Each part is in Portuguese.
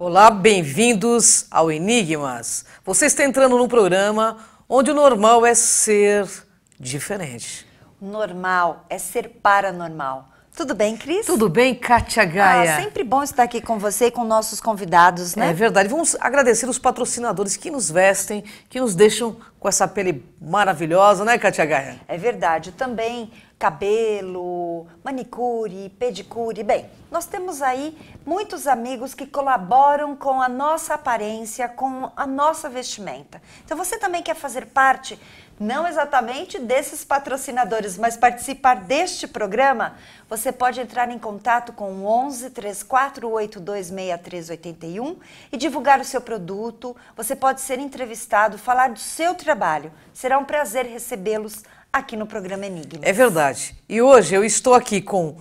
Olá, bem-vindos ao Enigmas. Você está entrando num programa onde o normal é ser diferente. O normal é ser paranormal. Tudo bem, Cris? Tudo bem, Kátia Gaia? Sempre bom estar aqui com você e com nossos convidados, né? É verdade. Vamos agradecer os patrocinadores que nos vestem, que nos deixam com essa pele maravilhosa, né, Kátia Gaia? É verdade. Também cabelo, manicure, pedicure. Bem, nós temos aí muitos amigos que colaboram com a nossa aparência, com a nossa vestimenta. Então você também quer fazer parte, não exatamente desses patrocinadores, mas participar deste programa? Você pode entrar em contato com o 11 3482 6381 e divulgar o seu produto. Você pode ser entrevistado, falar do seu trabalho. Será um prazer recebê-los aqui no programa Enigmas. É verdade. E hoje eu estou aqui com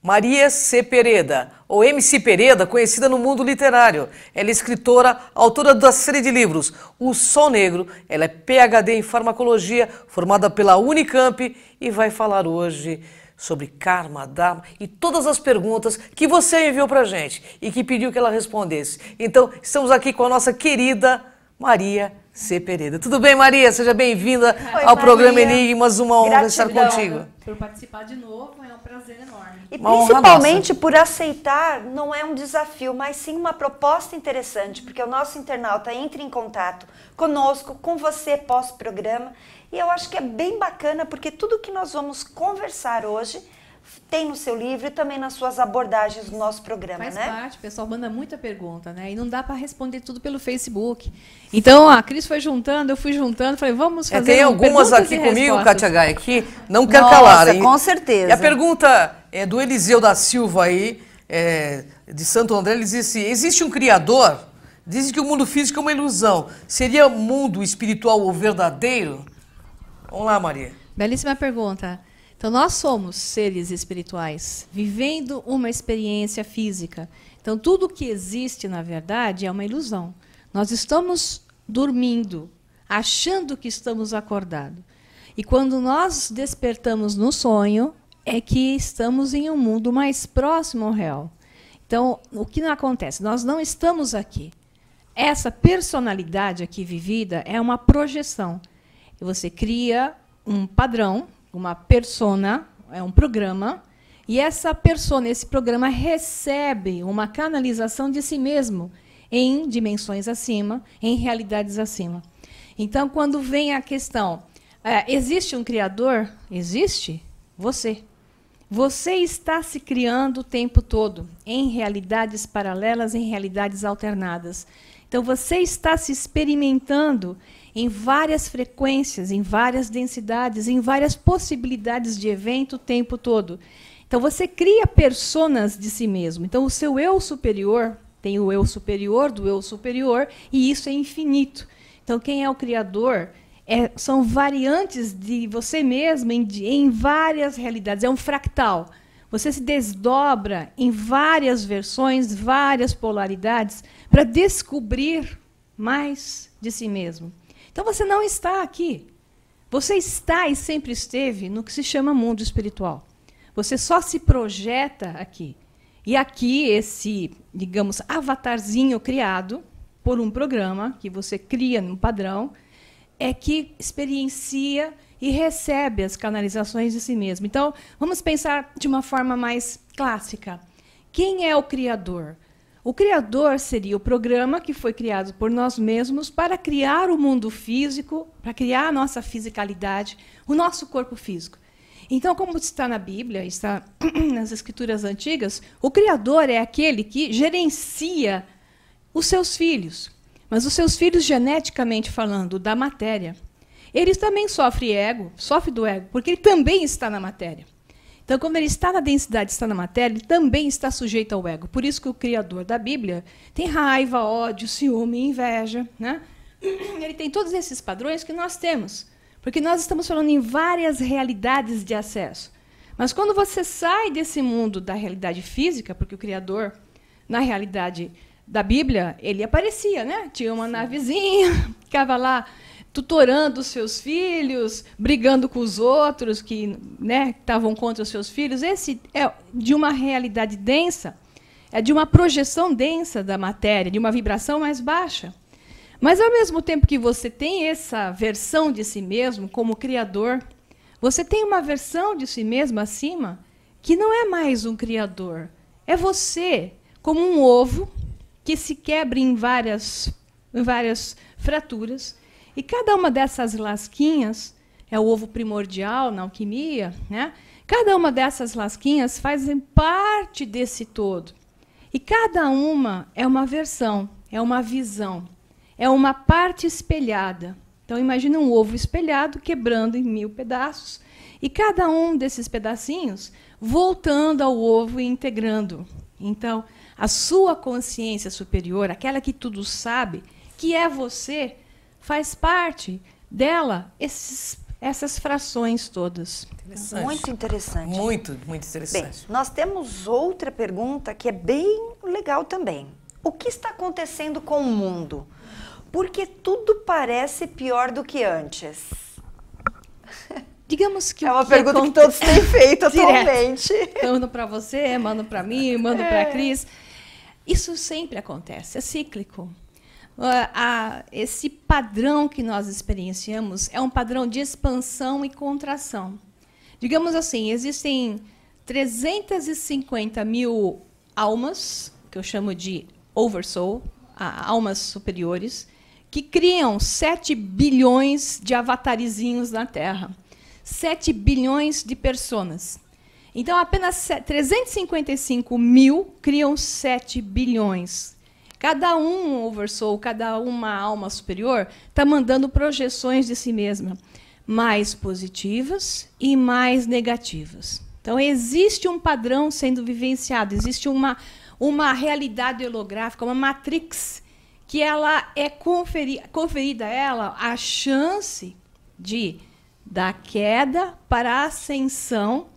Maria C. Pereda, ou MC Pereda, conhecida no mundo literário. Ela é escritora, autora da série de livros O Sol Negro. Ela é PhD em farmacologia, formada pela Unicamp e vai falar hoje sobre karma, dharma e todas as perguntas que você enviou pra gente e que pediu que ela respondesse. Então, estamos aqui com a nossa querida Maria C. Pereda. Tudo bem, Maria? Seja bem-vinda ao programa Enigmas. Uma honra estar contigo. Por participar de novo, é um prazer enorme. E principalmente por aceitar, não é um desafio, mas sim uma proposta interessante, porque o nosso internauta entra em contato conosco, com você pós-programa, e eu acho que é bem bacana, porque tudo que nós vamos conversar hoje tem no seu livro e também nas suas abordagens do nosso programa, Faz né? parte, o pessoal manda muita pergunta, né? E não dá para responder tudo pelo Facebook. Então, a Cris foi juntando, eu fui juntando, falei, vamos fazer Tem algumas aqui comigo, Kátia Gaia, que não quer calar. Hein? Com certeza. E a pergunta é do Eliseu da Silva aí, de Santo André. Ele diz assim: existe um criador? Dizem que o mundo físico é uma ilusão. Seria mundo espiritual o verdadeiro? Vamos lá, Maria. Belíssima pergunta. Então, nós somos seres espirituais, vivendo uma experiência física. Então, tudo que existe, na verdade, é uma ilusão. Nós estamos dormindo, achando que estamos acordados. E quando nós despertamos no sonho, é que estamos em um mundo mais próximo ao real. Então, o que não acontece? Nós não estamos aqui. Essa personalidade aqui vivida é uma projeção. E você cria um padrão, uma persona, é um programa, e essa persona, esse programa recebe uma canalização de si mesmo em dimensões acima, em realidades acima. Então, quando vem a questão, existe um criador? Existe? Você. Você está se criando o tempo todo, em realidades paralelas, em realidades alternadas. Então, você está se experimentando em várias frequências, em várias densidades, em várias possibilidades de evento o tempo todo. Então, você cria personas de si mesmo. Então, o seu eu superior tem o eu superior do eu superior, e isso é infinito. Então, quem é o criador são variantes de você mesmo em várias realidades. É um fractal. Você se desdobra em várias versões, várias polaridades, para descobrir mais de si mesmo. Então, você não está aqui. Você está e sempre esteve no que se chama mundo espiritual. Você só se projeta aqui. E aqui, esse, digamos, avatarzinho criado por um programa, que você cria num padrão, é que experiencia e recebe as canalizações de si mesmo. Então, vamos pensar de uma forma mais clássica. Quem é o criador? O criador seria o programa que foi criado por nós mesmos para criar o mundo físico, para criar a nossa fisicalidade, o nosso corpo físico. Então, como está na Bíblia, está nas escrituras antigas, o criador é aquele que gerencia os seus filhos. Mas os seus filhos, geneticamente falando, da matéria, eles também sofrem do ego, porque ele também está na matéria. Então, quando ele está na densidade, está na matéria, ele também está sujeito ao ego. Por isso que o criador da Bíblia tem raiva, ódio, ciúme, inveja, né? Ele tem todos esses padrões que nós temos, porque nós estamos falando em várias realidades de acesso. Mas quando você sai desse mundo da realidade física, porque o criador, na realidade da Bíblia, ele aparecia, né? Tinha uma navezinha, ficava lá tutorando os seus filhos, brigando com os outros que, né, estavam contra os seus filhos. Esse é de uma realidade densa. é de uma projeção densa da matéria, de uma vibração mais baixa. Mas, ao mesmo tempo que você tem essa versão de si mesmo como criador, você tem uma versão de si mesmo acima que não é mais um criador. É você, como um ovo que se quebra em várias fraturas. E cada uma dessas lasquinhas, é o ovo primordial na alquimia, né? Cada uma dessas lasquinhas faz parte desse todo. E cada uma é uma versão, é uma visão, é uma parte espelhada. Então, imagine um ovo espelhado quebrando em 1000 pedaços, e cada um desses pedacinhos voltando ao ovo e integrando. Então, a sua consciência superior, aquela que tudo sabe, que é você, faz parte dela essas frações todas. Muito interessante. Muito interessante. Bem, nós temos outra pergunta que é bem legal também. O que está acontecendo com o mundo? Porque tudo parece pior do que antes. Digamos que é uma pergunta que todos têm feito atualmente. Eu mando para você, mando para mim, mando para a Cris. Isso sempre acontece, é cíclico. Esse padrão que nós experienciamos é um padrão de expansão e contração. Digamos assim, existem 350 mil almas, que eu chamo de oversoul, almas superiores, que criam 7 bilhões de avatarizinhos na Terra. 7 bilhões de personas. Então, apenas 355 mil criam 7 bilhões. Cada um oversoul, cada uma alma superior, está mandando projeções de si mesma, mais positivas e mais negativas. Então, existe um padrão sendo vivenciado, existe uma realidade holográfica, uma matrix, que ela é conferida a ela a chance de, da queda para a ascensão,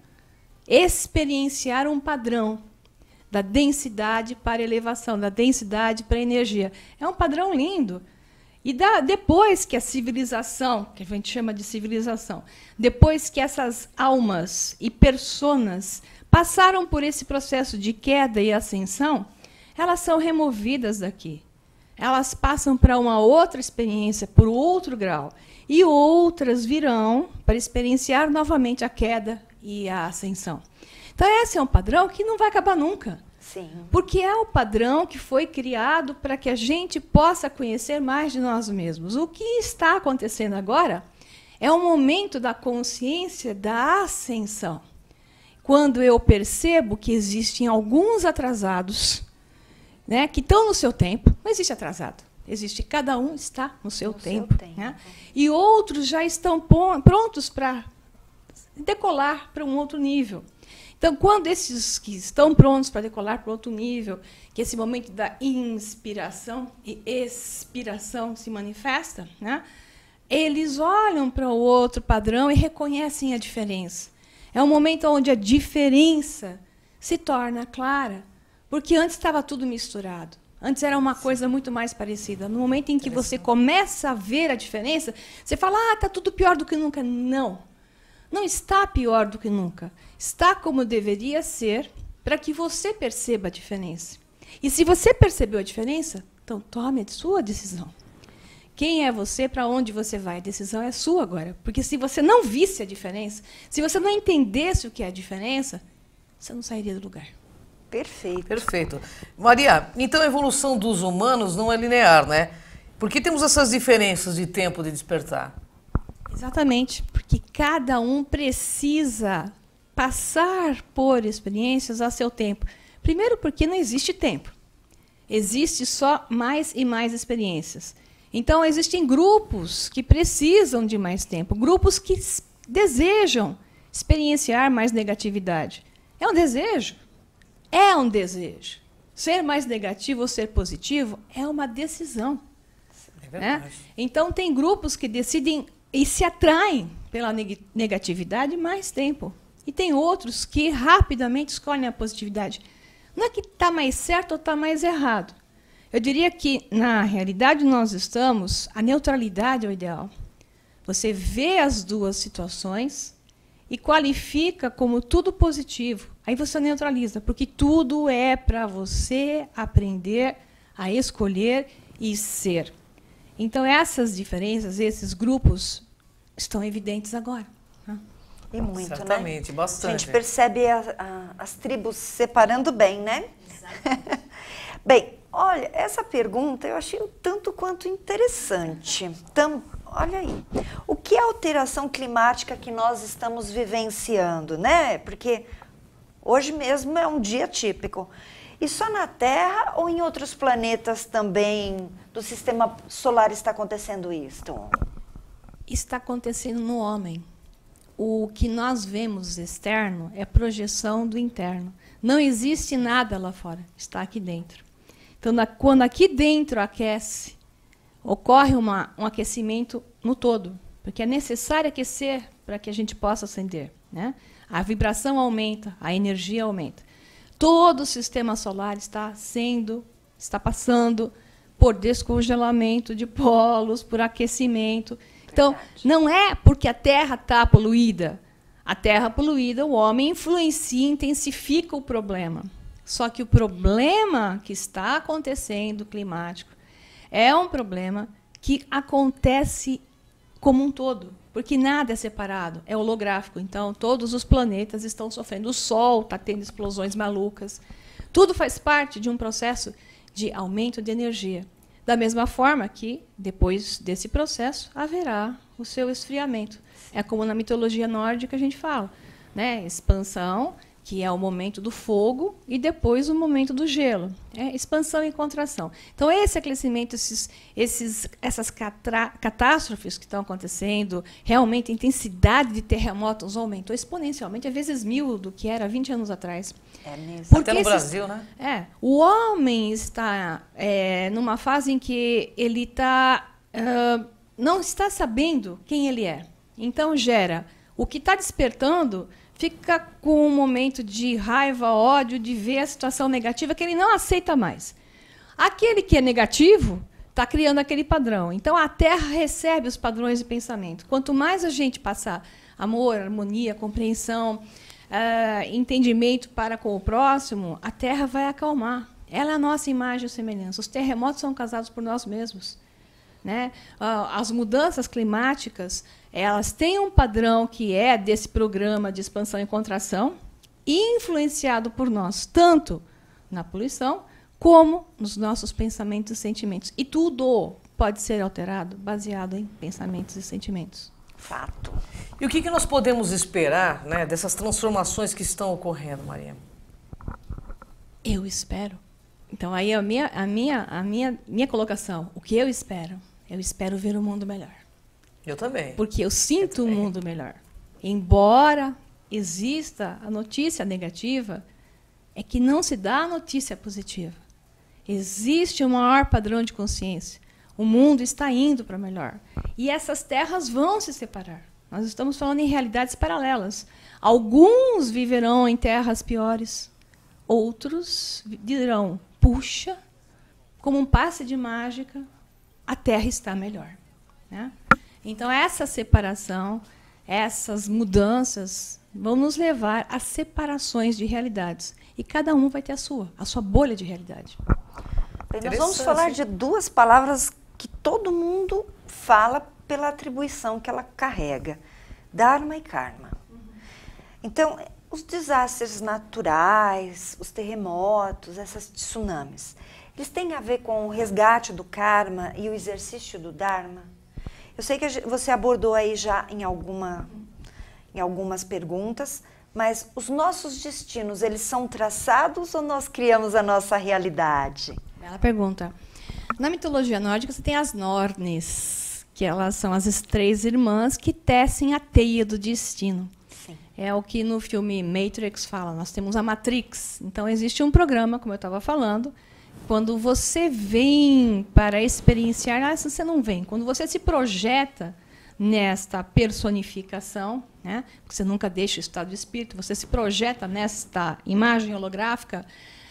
experienciar um padrão da densidade para elevação, da densidade para energia. É um padrão lindo. E depois que a civilização, que a gente chama de civilização, depois que essas almas e personas passaram por esse processo de queda e ascensão, elas são removidas daqui. Elas passam para uma outra experiência, por outro grau. E outras virão para experienciar novamente a queda e a ascensão. Então, esse é um padrão que não vai acabar nunca. Sim. Porque é o padrão que foi criado para que a gente possa conhecer mais de nós mesmos. O que está acontecendo agora é o momento da consciência da ascensão. Quando eu percebo que existem alguns atrasados, né, que estão no seu tempo, não existe atrasado. Existe, cada um está no seu tempo. Né? E outros já estão prontos para decolar para um outro nível. Então, quando esses que estão prontos para decolar para outro nível, que esse momento da inspiração e expiração se manifesta, né, eles olham para o outro padrão e reconhecem a diferença. É um momento onde a diferença se torna clara, porque antes estava tudo misturado. Antes era uma coisa muito mais parecida. No momento em que você começa a ver a diferença, você fala, está tudo pior do que nunca. Não. Não está pior do que nunca. Está como deveria ser para que você perceba a diferença. E se você percebeu a diferença, então tome a sua decisão. Quem é você, para onde você vai? A decisão é sua agora. Porque se você não visse a diferença, se você não entendesse o que é a diferença, você não sairia do lugar. Perfeito. Perfeito. Maria, então a evolução dos humanos não é linear, né? Por que temos essas diferenças de tempo de despertar? Exatamente, porque cada um precisa passar por experiências a seu tempo. Primeiro, porque não existe tempo. Existe só mais e mais experiências. Então, existem grupos que precisam de mais tempo, grupos que desejam experienciar mais negatividade. É um desejo? É um desejo. Ser mais negativo ou ser positivo é uma decisão. É verdade. Né? Então, tem grupos que decidem e se atraem pela negatividade mais tempo. E tem outros que rapidamente escolhem a positividade. Não é que está mais certo ou está mais errado. Eu diria que, na realidade nós estamos, a neutralidade é o ideal. Você vê as duas situações e qualifica como tudo positivo. Aí você neutraliza, porque tudo é para você aprender a escolher e ser. Então, essas diferenças, esses grupos, estão evidentes agora. E muito, certamente, né? bastante. A gente percebe as tribos se separando bem, né? Bem, olha, essa pergunta eu achei um tanto quanto interessante. Então, olha aí, o que é a alteração climática que nós estamos vivenciando, né? Porque hoje mesmo é um dia típico. E só na Terra ou em outros planetas também do sistema solar está acontecendo isto? Está acontecendo no homem. O que nós vemos externo é projeção do interno. Não existe nada lá fora, está aqui dentro. Então, quando aqui dentro aquece, ocorre um aquecimento no todo, porque é necessário aquecer para que a gente possa acender, né? A vibração aumenta, a energia aumenta. Todo o sistema solar está passando por descongelamento de polos, por aquecimento. Então, não é porque a Terra está poluída. A Terra poluída, o homem influencia, intensifica o problema. Só que o problema que está acontecendo, climático, é um problema que acontece como um todo, porque nada é separado, é holográfico. Então, todos os planetas estão sofrendo. O Sol está tendo explosões malucas. Tudo faz parte de um processo de aumento de energia. Da mesma forma que, depois desse processo, haverá o seu esfriamento. É como na mitologia nórdica a gente fala, né? Expansão, que é o momento do fogo, e depois o momento do gelo. É expansão e contração. Então, esse aquecimento, essas catástrofes que estão acontecendo, realmente a intensidade de terremotos aumentou exponencialmente, às vezes 1000 do que era 20 anos atrás. É mesmo. Até no Brasil, né? O homem está numa fase em que ele não está sabendo quem ele é. Então, gera o que está despertando, fica com um momento de raiva, ódio, de ver a situação negativa que ele não aceita mais. Aquele que é negativo está criando aquele padrão. Então, a Terra recebe os padrões de pensamento. Quanto mais a gente passar amor, harmonia, compreensão, entendimento para com o próximo, a Terra vai acalmar. Ela é a nossa imagem e semelhança. Os terremotos são causados por nós mesmos, né? As mudanças climáticas, elas têm um padrão que é desse programa de expansão e contração, influenciado por nós, tanto na poluição, como nos nossos pensamentos e sentimentos. E tudo pode ser alterado baseado em pensamentos e sentimentos. Fato. E o que nós podemos esperar, né, dessas transformações que estão ocorrendo, Maria? Eu espero. Então, aí a minha colocação, o que eu espero? Eu espero ver o mundo melhor. Eu também. Porque eu sinto um mundo melhor. Embora exista a notícia negativa, é que não se dá a notícia positiva. Existe um maior padrão de consciência. O mundo está indo para melhor. E essas terras vão se separar. Nós estamos falando em realidades paralelas. Alguns viverão em terras piores. Outros dirão, puxa, como um passe de mágica, a Terra está melhor, né? Então, essa separação, essas mudanças vão nos levar a separações de realidades. E cada um vai ter a sua bolha de realidade. Bem, nós vamos falar de duas palavras que todo mundo fala pela atribuição que ela carrega. Dharma e Karma. Então, os desastres naturais, os terremotos, essas tsunamis, eles têm a ver com o resgate do karma e o exercício do dharma? Eu sei que você abordou aí já em algumas perguntas, mas os nossos destinos, eles são traçados ou nós criamos a nossa realidade? Bela pergunta. Na mitologia nórdica, você tem as Nornes, que elas são as três irmãs que tecem a teia do destino. É o que no filme Matrix fala, nós temos a Matrix. Então, existe um programa, como eu estava falando, quando você vem para experienciar, você não vem. Quando você se projeta nesta personificação, né, porque você nunca deixa o estado de espírito, você se projeta nesta imagem holográfica,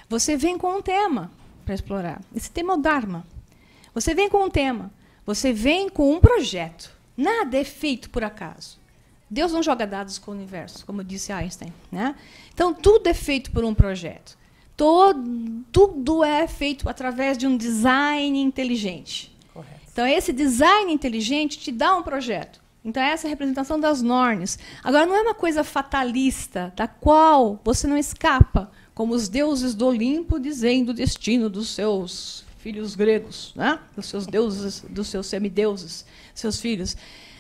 você vem com um tema para explorar. Esse tema é o Dharma. Você vem com um tema, você vem com um projeto. Nada é feito por acaso. Deus não joga dados com o universo, como disse Einstein, né? Então, tudo é feito por um projeto. Tudo é feito através de um design inteligente. Correto. Então, esse design inteligente te dá um projeto. Então, essa é a representação das nornes. Agora, não é uma coisa fatalista, da qual você não escapa, como os deuses do Olimpo dizendo o destino dos seus filhos gregos, né? Dos seus deuses, dos seus semideuses, seus filhos.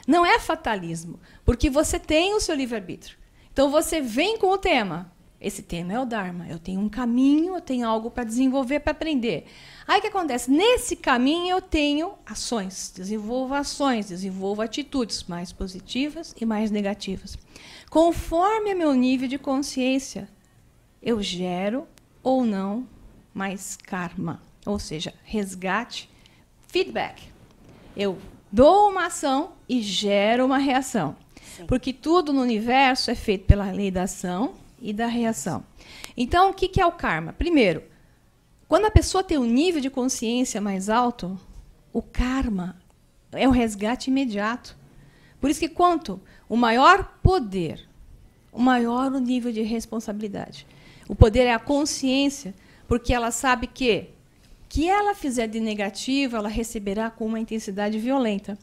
Não é fatalismo, porque você tem o seu livre-arbítrio. Então, você vem com o tema. Esse tema é o Dharma. Eu tenho um caminho, eu tenho algo para desenvolver, para aprender. Aí o que acontece? Nesse caminho eu tenho ações, desenvolvo atitudes mais positivas e mais negativas. Conforme o meu nível de consciência, eu gero ou não mais karma, ou seja, resgate, feedback. Eu dou uma ação e gero uma reação. Sim. Porque tudo no universo é feito pela lei da ação e da reação. Então, o que é o karma? Primeiro, quando a pessoa tem um nível de consciência mais alto, o karma é o resgate imediato. Por isso que quanto o maior poder, o maior o nível de responsabilidade. O poder é a consciência, porque ela sabe que ela fizer de negativo, ela receberá com uma intensidade violenta.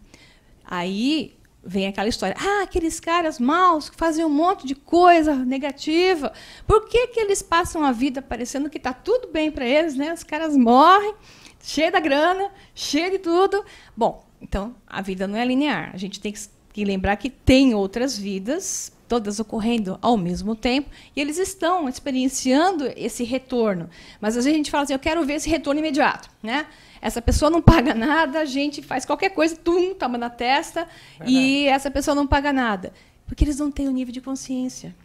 Aí vem aquela história, aqueles caras maus que fazem um monte de coisa negativa, por que eles passam a vida parecendo que está tudo bem para eles, né? Os caras morrem, cheio da grana, cheio de tudo. Bom, então, a vida não é linear. A gente tem que lembrar que tem outras vidas, todas ocorrendo ao mesmo tempo, e eles estão experienciando esse retorno. Mas, às vezes, a gente fala assim, eu quero ver esse retorno imediato, né? Essa pessoa não paga nada, a gente faz qualquer coisa, toma na testa, e essa pessoa não paga nada. Porque eles não têm o nível de consciência.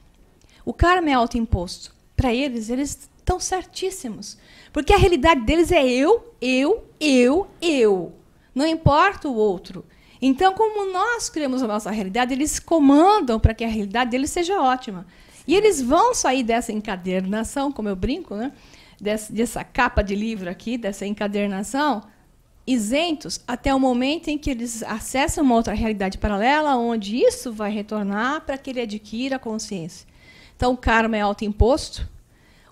O karma é autoimposto. Para eles estão certíssimos. Porque a realidade deles é eu. Não importa o outro. Então, como nós criamos a nossa realidade, eles comandam para que a realidade deles seja ótima. E eles vão sair dessa encadernação, como eu brinco, né? Dessa capa de livro aqui, dessa encadernação, isentos até o momento em que eles acessam uma outra realidade paralela, onde isso vai retornar para que ele adquira a consciência. Então, o karma é autoimposto.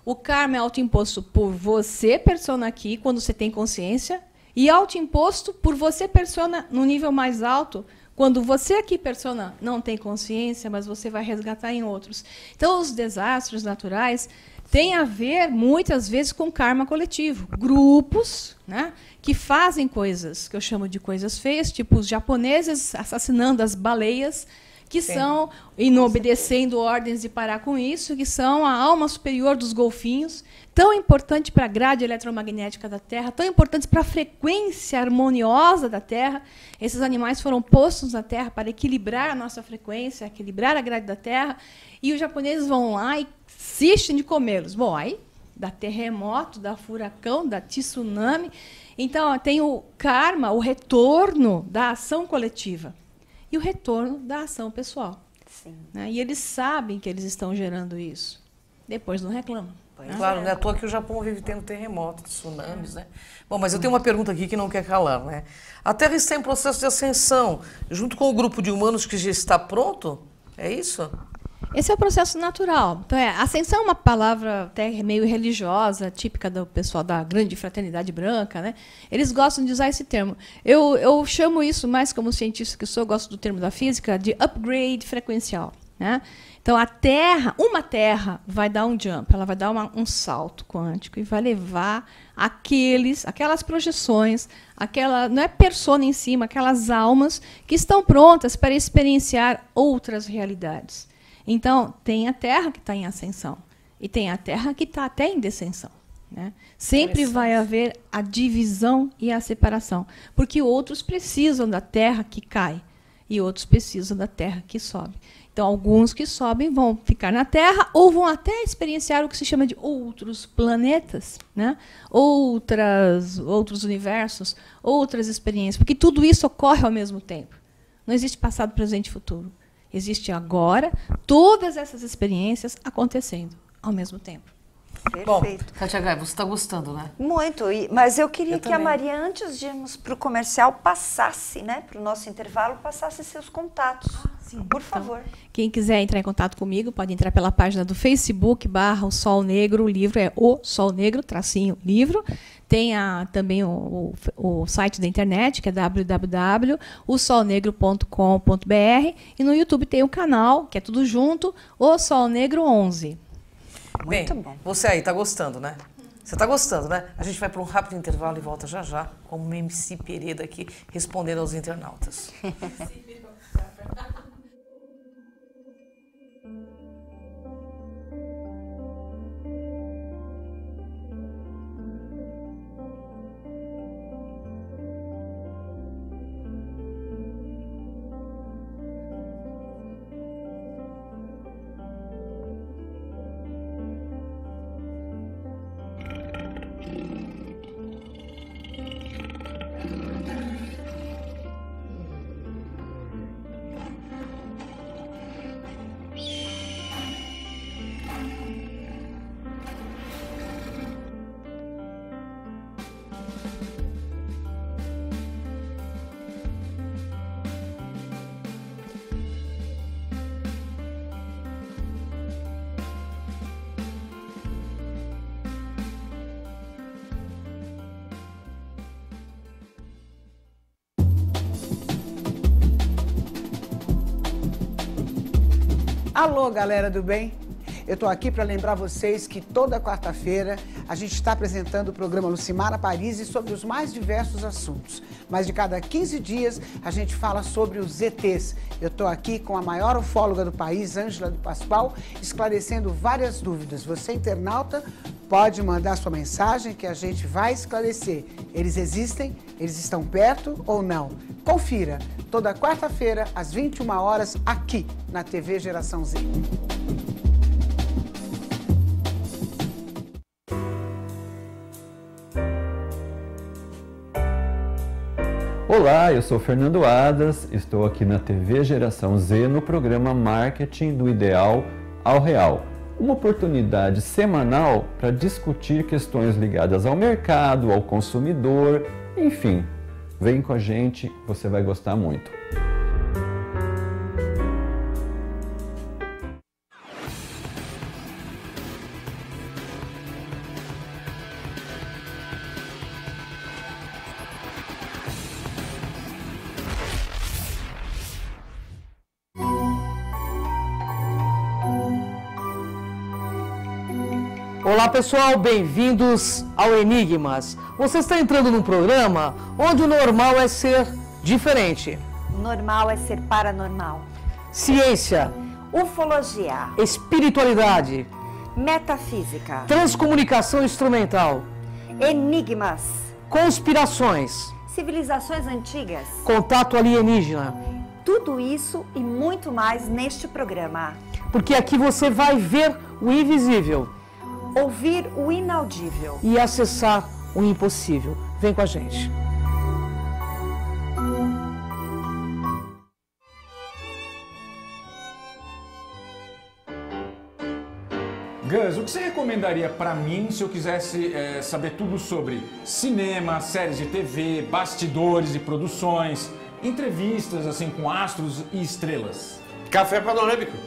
O karma é autoimposto por você, persona aqui, quando você tem consciência, e autoimposto por você, persona, no nível mais alto, quando você aqui, persona, não tem consciência, mas você vai resgatar em outros. Então, os desastres naturais têm a ver, muitas vezes, com karma coletivo. Grupos, né, que fazem coisas que eu chamo de coisas feias, tipo os japoneses assassinando as baleias, que são, e não obedecendo ordens de parar com isso, que são a alma superior dos golfinhos, tão importante para a grade eletromagnética da Terra, tão importantes para a frequência harmoniosa da Terra. Esses animais foram postos na Terra para equilibrar a nossa frequência, equilibrar a grade da Terra, e os japoneses vão lá e insistem de comê-los. Bom, aí dá terremoto, dá furacão, dá tsunami. Então, tem o karma, o retorno da ação coletiva e o retorno da ação pessoal. Sim. Né? E eles sabem que eles estão gerando isso. Depois não reclamam. Claro, não é à toa que o Japão vive tendo terremotos, tsunamis, né? Bom, mas eu tenho uma pergunta aqui que não quer calar, né? A Terra está em processo de ascensão, junto com o grupo de humanos que já está pronto? É isso? Esse é o processo natural. Então, ascensão é uma palavra até meio religiosa, típica do pessoal da grande fraternidade branca, né? Eles gostam de usar esse termo. Eu chamo isso, mais como cientista que sou, gosto do termo da física, de upgrade frequencial, né? Então, uma Terra vai dar um jump, ela vai dar um salto quântico e vai levar aquelas projeções, não é persona em cima, aquelas almas que estão prontas para experienciar outras realidades. Então, tem a Terra que está em ascensão e tem a Terra que está até em descensão. Né? Sempre vai haver a divisão e a separação, porque outros precisam da Terra que cai e outros precisam da Terra que sobe. Então, alguns que sobem vão ficar na Terra ou vão até experienciar o que se chama de outros planetas, né? Outros universos, outras experiências, porque tudo isso ocorre ao mesmo tempo. Não existe passado, presente e futuro. Existe agora todas essas experiências acontecendo ao mesmo tempo. Perfeito. Bom, Kátia Gai, você está gostando, né? Muito, mas eu queria que a Maria, antes de irmos para o comercial, passasse, né, para o nosso intervalo, passasse seus contatos. Sim, por favor. Quem quiser entrar em contato comigo, pode entrar pela página do Facebook, /O Sol Negro, o livro é O Sol Negro, _livro. Tem também o site da internet, que é www.osolnegro.com.br. E no YouTube tem o canal, que é tudo junto, O Sol Negro 11. Muito Bem, bom. você aí tá gostando, né? Você tá gostando, né? A gente vai para um rápido intervalo e volta já já com o MC Pereda aqui respondendo aos internautas. Alô, galera do bem? Eu tô aqui para lembrar vocês que toda quarta-feira a gente está apresentando o programa Lucimara Paris sobre os mais diversos assuntos. Mas de cada 15 dias a gente fala sobre os ETs. Eu tô aqui com a maior ufóloga do país, Ângela do Pascoal, esclarecendo várias dúvidas. Você, internauta, pode mandar sua mensagem que a gente vai esclarecer. Eles existem? Eles estão perto ou não? Confira, toda quarta-feira, às 21 horas, aqui na TV Geração Z. Olá, eu sou Fernando Adas, estou aqui na TV Geração Z no programa Marketing do Ideal ao Real. Uma oportunidade semanal para discutir questões ligadas ao mercado, ao consumidor, enfim. Vem com a gente, você vai gostar muito. Olá pessoal, bem-vindos ao Enigmas. Você está entrando num programa onde o normal é ser diferente. Normal é ser paranormal. Ciência, Ufologia, espiritualidade, metafísica, transcomunicação instrumental, enigmas, conspirações, civilizações antigas. contato alienígena. Tudo isso e muito mais neste programa. Porque aqui você vai ver o invisível Ouvir o inaudível. e acessar o impossível. Vem com a gente. Gus, o que você recomendaria para mim se eu quisesse saber tudo sobre cinema, séries de TV, bastidores e produções, entrevistas assim com astros e estrelas? Café Panorâmico.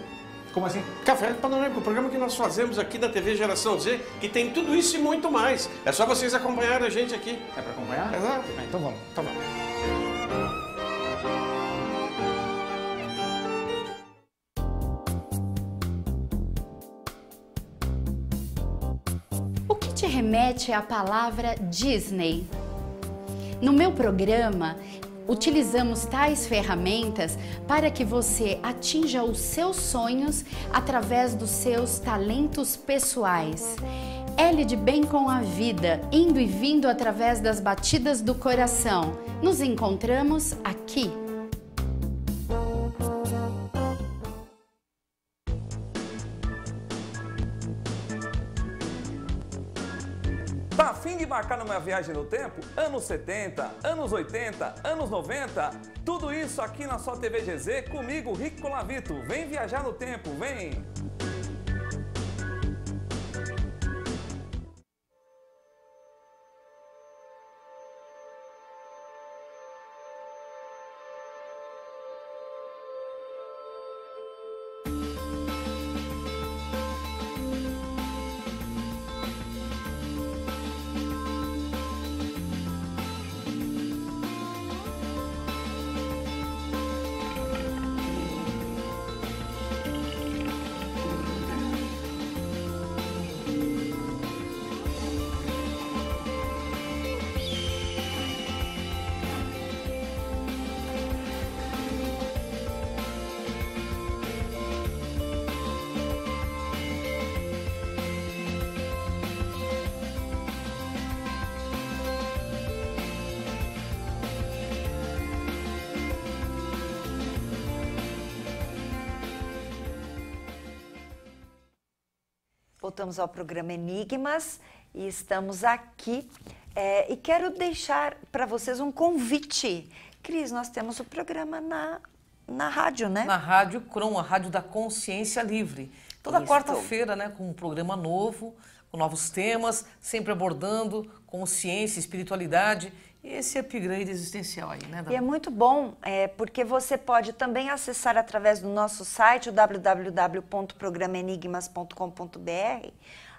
Como assim? Café Panorâmico, o programa que nós fazemos aqui da TV Geração Z, que tem tudo isso e muito mais. É só vocês acompanharem a gente aqui. É para acompanhar? Exato. Então vamos. O que te remete à palavra Disney? No meu programa, utilizamos tais ferramentas para que você atinja os seus sonhos através dos seus talentos pessoais. L de bem com a vida, indo e vindo através das batidas do coração. Nos encontramos aqui. Tá a fim de marcar numa viagem no tempo? Anos 70, anos 80, anos 90, tudo isso aqui na sua TV GZ comigo, Rico Colavito. Vem viajar no tempo, vem! voltamos ao programa Enigmas e estamos aqui. E quero deixar para vocês um convite. Cris, nós temos o programa na rádio, né? Na Rádio Crom, a Rádio da Consciência Livre. Toda quarta-feira, né, com um programa novo, com novos temas, sempre abordando consciência, espiritualidade e esse upgrade existencial aí, né, Dani? E é muito bom, porque você pode também acessar através do nosso site, o www.programaenigmas.com.br,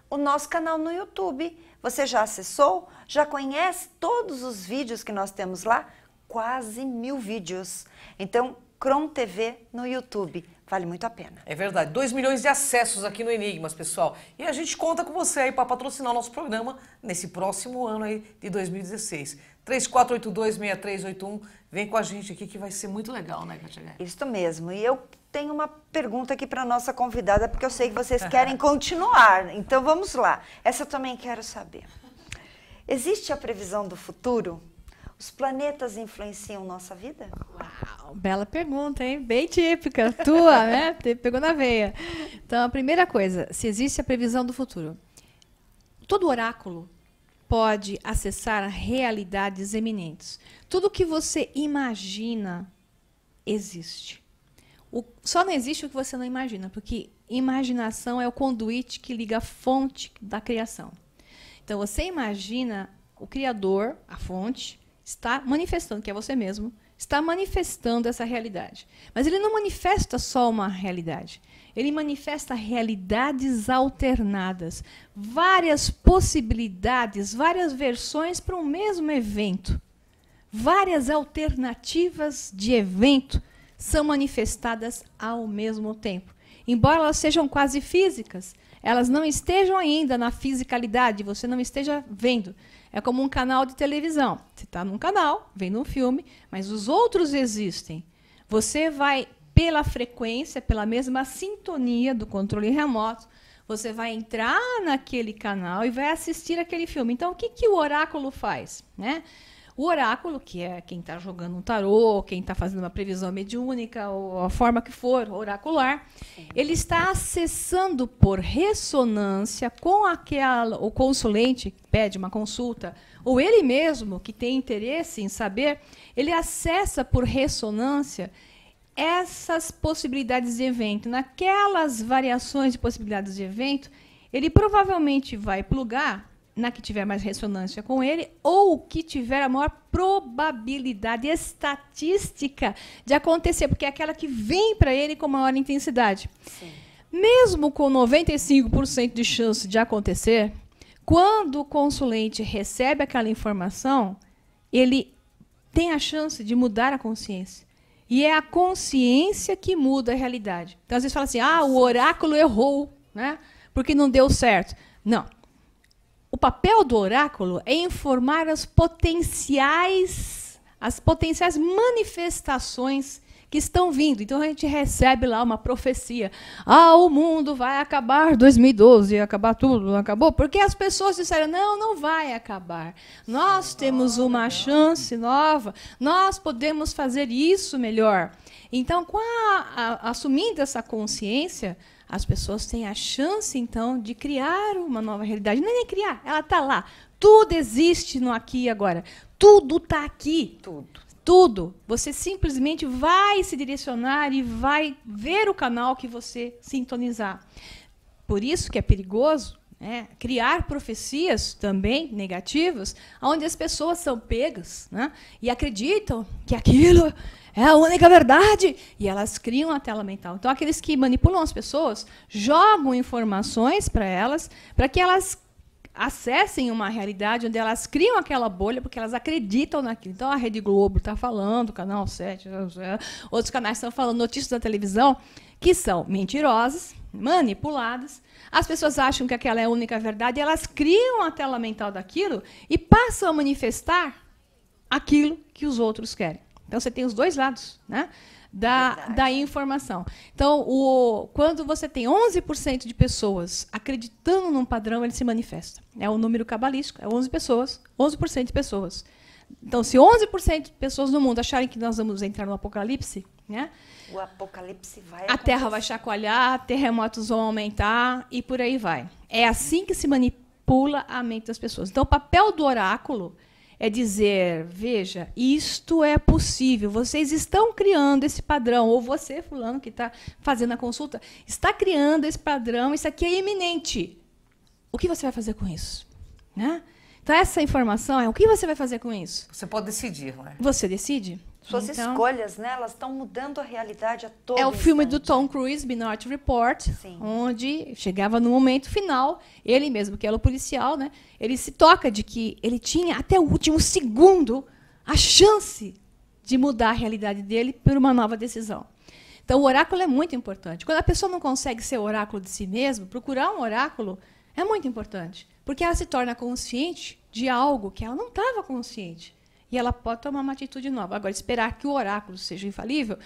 o nosso canal no YouTube. Você já acessou? Já conhece todos os vídeos que nós temos lá? Quase 1000 vídeos. Então, Crom TV no YouTube. Vale muito a pena. É verdade. 2 milhões de acessos aqui no Enigmas, pessoal. E a gente conta com você aí para patrocinar o nosso programa nesse próximo ano aí de 2016. 3482-6381. Vem com a gente aqui que vai ser muito legal, né, Kátia Gai? Isso mesmo. E eu tenho uma pergunta aqui para a nossa convidada, porque eu sei que vocês querem continuar. Então, vamos lá. Essa eu também quero saber. Existe a previsão do futuro? Os planetas influenciam nossa vida? Uau, bela pergunta, hein? Bem típica, tua, né? Pegou na veia. Então, a primeira coisa, se existe a previsão do futuro. Todo oráculo pode acessar realidades eminentes. Tudo que você imagina existe. Só não existe o que você não imagina, porque imaginação é o conduíte que liga a fonte da criação. Então, você imagina o Criador, a fonte, está manifestando, que é você mesmo, está manifestando essa realidade. Mas ele não manifesta só uma realidade. Ele manifesta realidades alternadas, várias possibilidades, várias versões para um mesmo evento. Várias alternativas de evento são manifestadas ao mesmo tempo. Embora elas sejam quase físicas, elas não estejam ainda na fisicalidade, você não esteja vendo. É como um canal de televisão. Você está num canal, vendo um filme, mas os outros existem. Você vai, pela frequência, pela mesma sintonia do controle remoto, você vai entrar naquele canal e vai assistir aquele filme. Então, o que o oráculo faz, né? O oráculo, que é quem está jogando um tarô, quem está fazendo uma previsão mediúnica, ou a forma que for, oracular, ele está acessando por ressonância com o consulente que pede uma consulta, ou ele mesmo que tem interesse em saber, ele acessa por ressonância essas possibilidades de evento. Naquelas variações de possibilidades de evento, ele provavelmente vai plugar na que tiver mais ressonância com ele, ou que tiver a maior probabilidade estatística de acontecer, porque é aquela que vem para ele com maior intensidade. Sim. Mesmo com 95% de chance de acontecer, quando o consulente recebe aquela informação, ele tem a chance de mudar a consciência. E é a consciência que muda a realidade. Então, às vezes fala assim, o oráculo errou, né? Porque não deu certo. Não. O papel do oráculo é informar as potenciais manifestações que estão vindo. Então, a gente recebe lá uma profecia. O mundo vai acabar 2012, acabar tudo, não acabou? Porque as pessoas disseram, não vai acabar. Nós temos uma chance nova, nós podemos fazer isso melhor. Então, assumindo essa consciência, as pessoas têm a chance, então, de criar uma nova realidade. Não é nem criar, ela está lá. Tudo existe no aqui e agora. Tudo está aqui. Tudo. Você simplesmente vai se direcionar e vai ver o canal que você sintonizar. Por isso que é perigoso, né, criar profecias também negativas, onde as pessoas são pegas, né, e acreditam que aquilo é a única verdade, e elas criam a tela mental. Então, aqueles que manipulam as pessoas jogam informações para elas, para que elas acessem uma realidade onde elas criam aquela bolha, porque elas acreditam naquilo. Então, a Rede Globo está falando, o Canal 7, outros canais estão falando notícias da televisão que são mentirosas, manipuladas. As pessoas acham que aquela é a única verdade, e elas criam a tela mental daquilo e passam a manifestar aquilo que os outros querem. Então, você tem os dois lados, né, da informação. Então, quando você tem 11% de pessoas acreditando num padrão, ele se manifesta. É um número cabalístico, é 11% de pessoas. Então, se 11% de pessoas no mundo acharem que nós vamos entrar no apocalipse, né? O apocalipse vai A Terra vai chacoalhar, terremotos vão aumentar e por aí vai. É assim que se manipula a mente das pessoas. Então, o papel do oráculo é dizer, veja, isto é possível, vocês estão criando esse padrão, ou você, fulano, que está fazendo a consulta, está criando esse padrão, isso aqui é iminente. O que você vai fazer com isso? Né? Então, essa informação é o que você vai fazer com isso? Você pode decidir, não é? Você decide. Suas escolhas, né? Elas estão mudando a realidade a todo É o filme do instante. Tom Cruise, Minority Report, Sim. onde chegava no momento final, ele mesmo, que era o policial, né? Ele se toca de que ele tinha até o último segundo a chance de mudar a realidade dele por uma nova decisão. Então, o oráculo é muito importante. Quando a pessoa não consegue ser oráculo de si mesma, procurar um oráculo é muito importante, porque ela se torna consciente de algo que ela não estava consciente. E ela pode tomar uma atitude nova. Agora, esperar que o oráculo seja infalível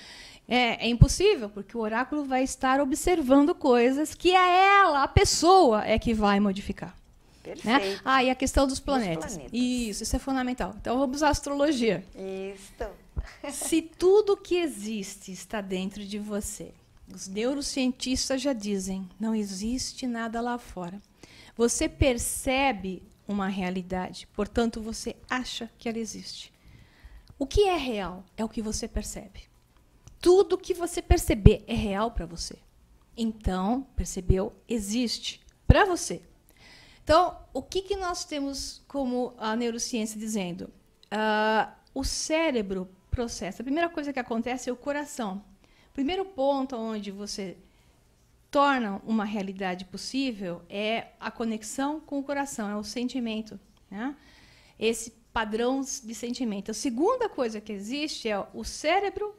é impossível, porque o oráculo vai estar observando coisas que ela, a pessoa, é que vai modificar. Perfeito. Né? Ah, e a questão dos planetas. Isso é fundamental. Então, vamos à astrologia. Isso. Se tudo que existe está dentro de você, os neurocientistas já dizem, não existe nada lá fora. Você percebe uma realidade, portanto, você acha que ela existe. O que é real é o que você percebe. Tudo que você perceber é real para você. Então, percebeu, existe para você. Então, o que nós temos como a neurociência dizendo? O cérebro processa. A primeira coisa que acontece é o coração. O primeiro ponto onde você torna uma realidade possível é a conexão com o coração, é o sentimento, né? Esse padrão de sentimento. A segunda coisa que existe é o cérebro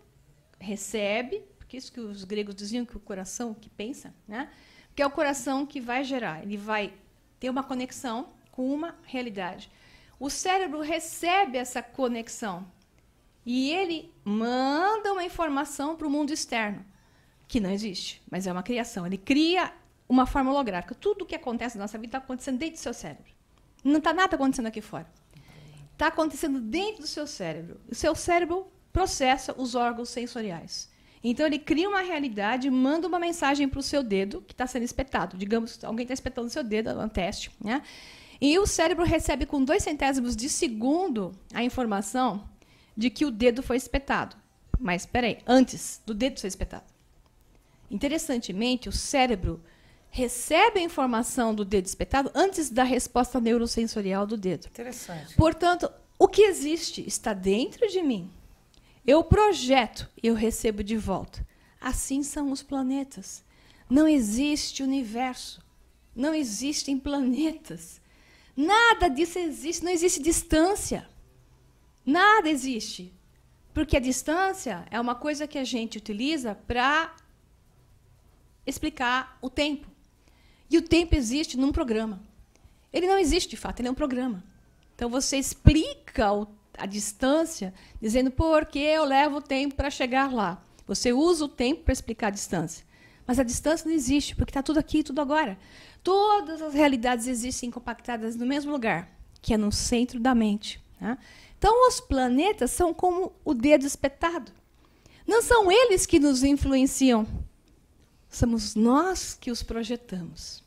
recebe, porque isso que os gregos diziam que o coração que pensa, né? Que é o coração que vai gerar, ele vai ter uma conexão com uma realidade. O cérebro recebe essa conexão e ele manda uma informação para o mundo externo, que não existe, mas é uma criação. Ele cria uma forma holográfica. Tudo o que acontece na nossa vida está acontecendo dentro do seu cérebro. Não está nada acontecendo aqui fora. Está acontecendo dentro do seu cérebro. O seu cérebro processa os órgãos sensoriais. Então, ele cria uma realidade, manda uma mensagem para o seu dedo, que está sendo espetado. Digamos, alguém está espetando o seu dedo, é um teste, né? E o cérebro recebe com 0,02 de segundo a informação de que o dedo foi espetado. Mas, espera aí, antes do dedo ser espetado. Interessantemente, o cérebro recebe a informação do dedo espetado antes da resposta neurosensorial do dedo. Interessante. Portanto, o que existe está dentro de mim. Eu projeto e eu recebo de volta. Assim são os planetas. Não existe universo. Não existem planetas. Nada disso existe. Não existe distância. Nada existe. Porque a distância é uma coisa que a gente utiliza para explicar o tempo. E o tempo existe num programa. Ele não existe, de fato, ele é um programa. Então, você explica a distância dizendo por que eu levo o tempo para chegar lá. Você usa o tempo para explicar a distância. Mas a distância não existe, porque está tudo aqui, tudo agora. Todas as realidades existem compactadas no mesmo lugar, que é no centro da mente, né? Então, os planetas são como o dedo espetado. Não são eles que nos influenciam. Somos nós que os projetamos.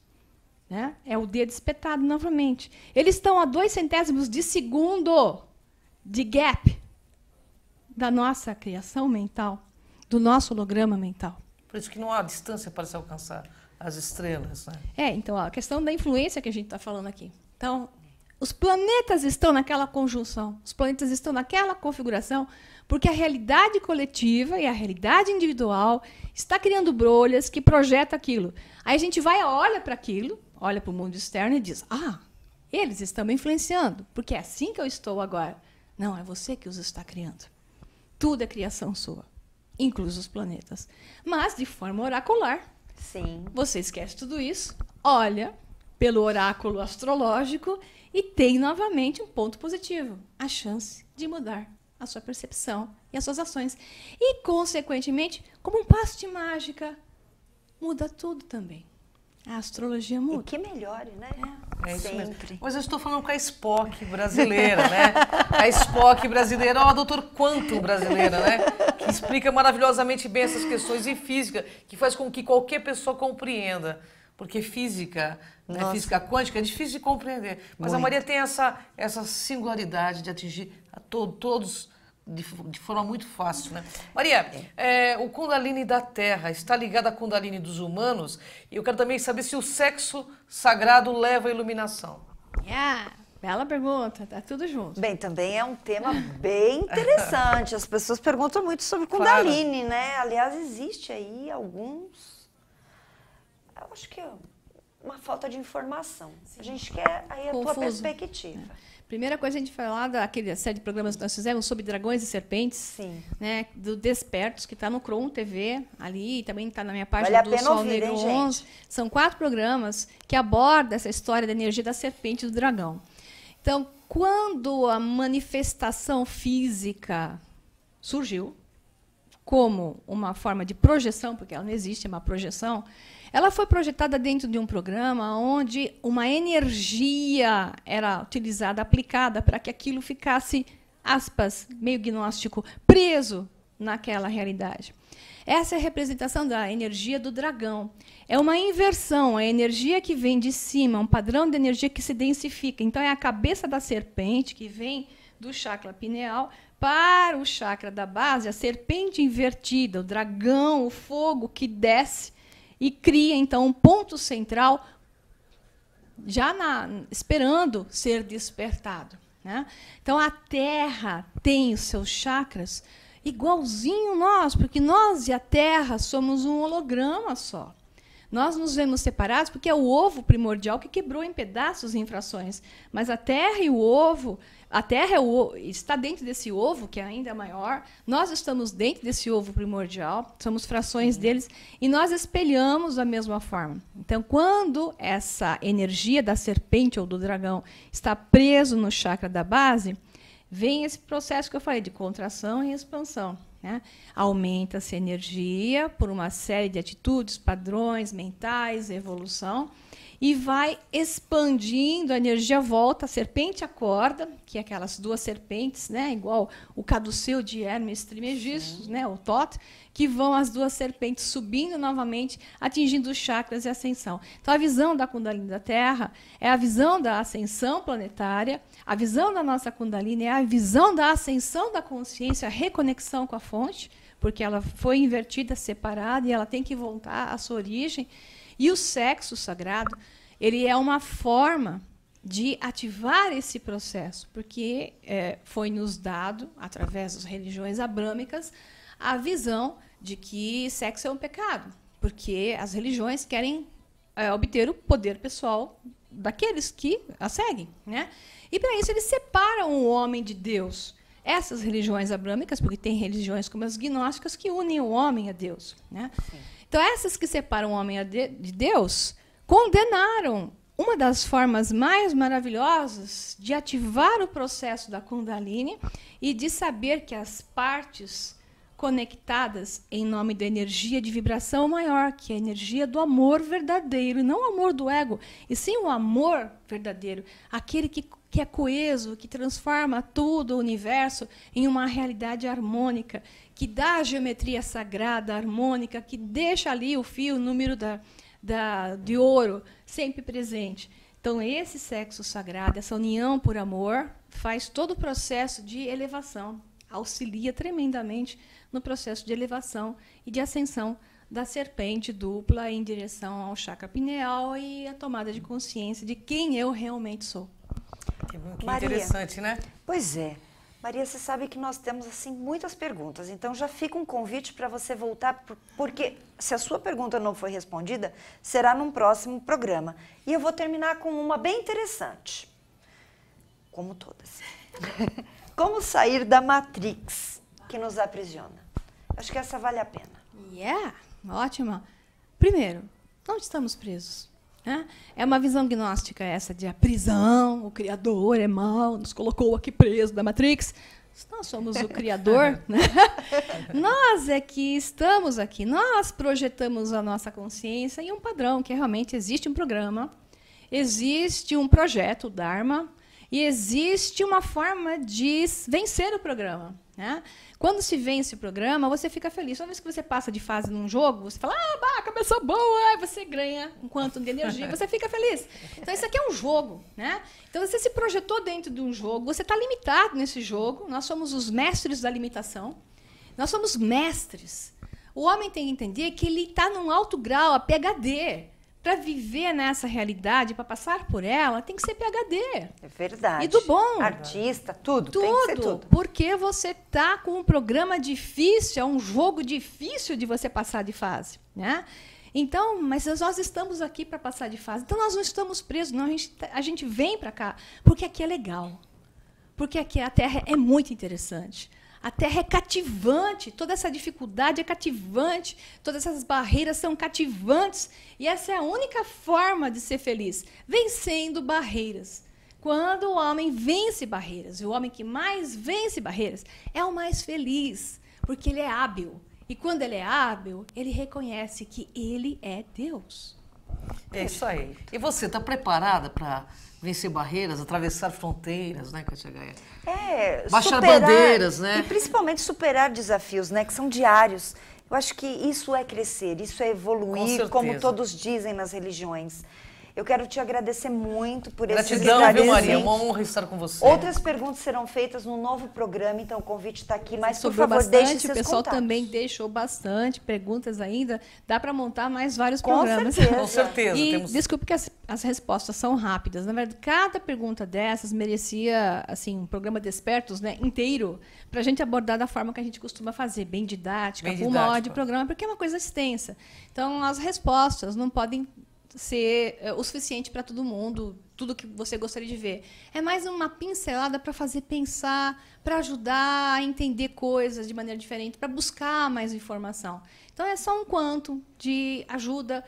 Né? É o dedo espetado novamente. Eles estão a 0,02 de segundo de gap da nossa criação mental, do nosso holograma mental. Por isso que não há distância para se alcançar as estrelas, né? Então, a questão da influência que a gente está falando aqui. Então, os planetas estão naquela conjunção, os planetas estão naquela configuração, porque a realidade coletiva e a realidade individual está criando bolhas que projetam aquilo. Aí a gente vai, olha para aquilo, olha para o mundo externo e diz, eles estão me influenciando, porque é assim que eu estou agora. Não, é você que os está criando. Tudo é criação sua, inclusive os planetas. Mas, de forma oracular, sim, você esquece tudo isso, olha pelo oráculo astrológico e tem novamente um ponto positivo, a chance de mudar a sua percepção e as suas ações. E, consequentemente, como um passo de mágica, muda tudo também. A astrologia muda. E que melhore, né? É isso sempre. mesmo. Mas eu estou falando com a Spock brasileira, né? A Spock brasileira, a doutor Quantum brasileira, né? que explica maravilhosamente bem essas questões e física, que faz com que qualquer pessoa compreenda. Porque física, né, física quântica, é difícil de compreender. Mas a Maria tem essa singularidade de atingir a todos de forma muito fácil, né? Maria, o Kundalini da Terra está ligado à Kundalini dos humanos? E eu quero também saber se o sexo sagrado leva à iluminação. Bela pergunta, tá tudo junto. Bem, também é um tema bem interessante. As pessoas perguntam muito sobre Kundalini, né? Aliás, existe aí alguns... Eu acho que é uma falta de informação. A gente quer aí a tua perspectiva. Primeira coisa, a gente falar daquele série de programas que nós fizemos sobre dragões e serpentes, né, do Despertos, que está no Cron TV, ali, também está na minha página do Sol Negro 11. São 4 programas que abordam essa história da energia da serpente e do dragão. Então, quando a manifestação física surgiu, como uma forma de projeção, porque ela não existe, é uma projeção, ela foi projetada dentro de um programa onde uma energia era utilizada, aplicada, para que aquilo ficasse, aspas, meio gnóstico, preso naquela realidade. Essa é a representação da energia do dragão. É uma inversão, a energia que vem de cima, um padrão de energia que se densifica. Então, é a cabeça da serpente que vem do chakra pineal para o chakra da base, a serpente invertida, o dragão, o fogo que desce e cria, então, um ponto central já esperando ser despertado, né? Então, a Terra tem os seus chakras igualzinho nós, porque nós e a Terra somos um holograma só. Nós nos vemos separados porque é o ovo primordial que quebrou em pedaços, em frações. Mas a Terra e o ovo, a Terra está dentro desse ovo, que é ainda maior, nós estamos dentro desse ovo primordial, somos frações deles, e nós espelhamos da mesma forma. Então, quando essa energia da serpente ou do dragão está preso no chakra da base, vem esse processo que eu falei de contração e expansão, né? Aumenta-se a energia por uma série de atitudes, padrões mentais, evolução, e vai expandindo, a energia volta, a serpente acorda, que é aquelas 2 serpentes, né? Igual o caduceu de Hermes Trismegistus, né? O Thoth, que vão as 2 serpentes subindo novamente, atingindo os chakras e a ascensão. Então, a visão da Kundalini da Terra é a visão da ascensão planetária, a visão da nossa Kundalini é a visão da ascensão da consciência, a reconexão com a fonte, porque ela foi invertida, separada, e ela tem que voltar à sua origem. E o sexo sagrado, ele é uma forma de ativar esse processo, porque foi nos dado, através das religiões abrâmicas, a visão de que sexo é um pecado, porque as religiões querem obter o poder pessoal daqueles que a seguem, né? E, para isso, eles separam o homem de Deus. Essas religiões abrâmicas, porque tem religiões como as gnósticas que unem o homem a Deus, né? Então, essas que separam o homem de Deus condenaram uma das formas mais maravilhosas de ativar o processo da Kundalini e de saber que as partes conectadas em nome da energia de vibração maior, que é a energia do amor verdadeiro, e não o amor do ego, e sim o amor verdadeiro, aquele que é coeso, que transforma tudo o universo em uma realidade harmônica, que dá a geometria sagrada, harmônica, que deixa ali o fio, o número de ouro sempre presente. Então, esse sexo sagrado, essa união por amor, faz todo o processo de elevação, auxilia tremendamente no processo de elevação e de ascensão da serpente dupla em direção ao chakra pineal e a tomada de consciência de quem eu realmente sou. Que interessante, né? Pois é. Maria, você sabe que nós temos assim muitas perguntas, então já fica um convite para você voltar, porque se a sua pergunta não foi respondida, será num próximo programa. E eu vou terminar com uma bem interessante, como todas. Como sair da Matrix que nos aprisiona? Acho que essa vale a pena. Ótima. Primeiro, onde estamos presos? É uma visão gnóstica essa de a prisão, o Criador é mau, nos colocou aqui preso da Matrix. Nós somos o Criador, né? Nós é que estamos aqui, nós projetamos a nossa consciência em um padrão, que realmente existe um programa, existe um projeto, o Dharma, E existe uma forma de vencer o programa, né? Quando se vence o programa, você fica feliz. Toda vez que você passa de fase num jogo, você fala, começou boa, aí você ganha um quanto de energia, você fica feliz. Então, isso aqui é um jogo, né? Então, você se projetou dentro de um jogo, você está limitado nesse jogo, nós somos os mestres da limitação, nós somos mestres. O homem tem que entender que ele está num alto grau, a PhD. Para viver nessa realidade, para passar por ela, tem que ser PhD. É verdade. E do bom. Artista, tudo. Tem que ser tudo. Porque você está com um programa difícil, é um jogo difícil de você passar de fase, né? Então, mas nós estamos aqui para passar de fase. Então, nós não estamos presos, não. A gente vem para cá porque aqui é legal. Porque aqui a Terra é muito interessante. A Terra é cativante, toda essa dificuldade é cativante, todas essas barreiras são cativantes, e essa é a única forma de ser feliz, vencendo barreiras. Quando o homem vence barreiras, e o homem que mais vence barreiras é o mais feliz, porque ele é hábil. E quando ele é hábil, ele reconhece que ele é Deus. É isso aí. E você, está preparada para vencer barreiras, atravessar fronteiras, né, Kátia Gaia? Baixar bandeiras, né? E principalmente superar desafios, né, que são diários. Eu acho que isso é crescer, isso é evoluir, como todos dizem nas religiões. Eu quero te agradecer muito por esse Gratidão, viu, Maria? Uma honra estar com você. Outras perguntas serão feitas no novo programa, então o convite está aqui, mas por favor, deixe seus contatos. O pessoal também deixou bastante perguntas ainda. Dá para montar mais vários programas. Com certeza. E desculpe que as respostas são rápidas. Na verdade, cada pergunta dessas merecia assim, um programa Despertos, né, inteiro, para a gente abordar da forma que a gente costuma fazer, bem didática, com uma hora de programa, porque é uma coisa extensa. Então, as respostas não podem ser o suficiente para todo mundo, tudo que você gostaria de ver. É mais uma pincelada para fazer pensar, para ajudar a entender coisas de maneira diferente, para buscar mais informação. Então, é só um quanto de ajuda.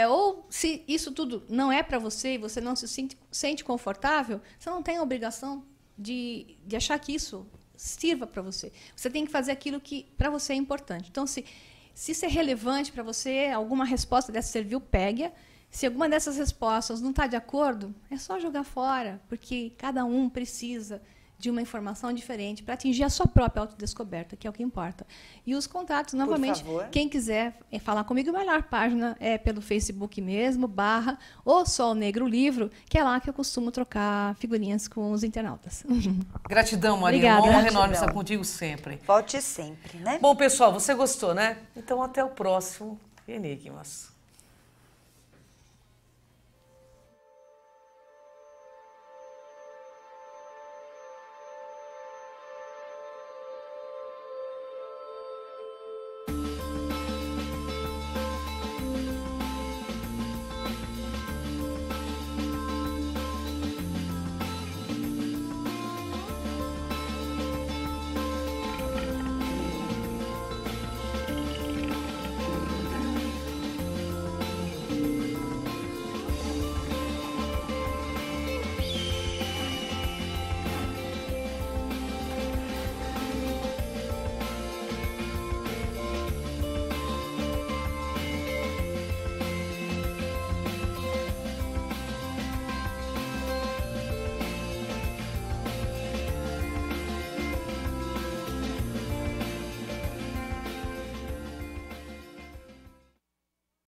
Ou se isso tudo não é para você e você não se sente confortável, você não tem a obrigação de achar que isso sirva para você. Você tem que fazer aquilo que para você é importante. Então, se isso é relevante para você, alguma resposta dessa serviu, pegue-a. Se alguma dessas respostas não está de acordo, é só jogar fora, porque cada um precisa de uma informação diferente para atingir a sua própria autodescoberta, que é o que importa. E os contatos, novamente, quem quiser falar comigo, a melhor página é pelo Facebook mesmo, /O Sol Negro Livro, que é lá que eu costumo trocar figurinhas com os internautas. Gratidão, Maria. Obrigada. Uma honra enorme estar contigo sempre. Volte sempre, né? Bom, pessoal, você gostou, né? Então, até o próximo Enigmas.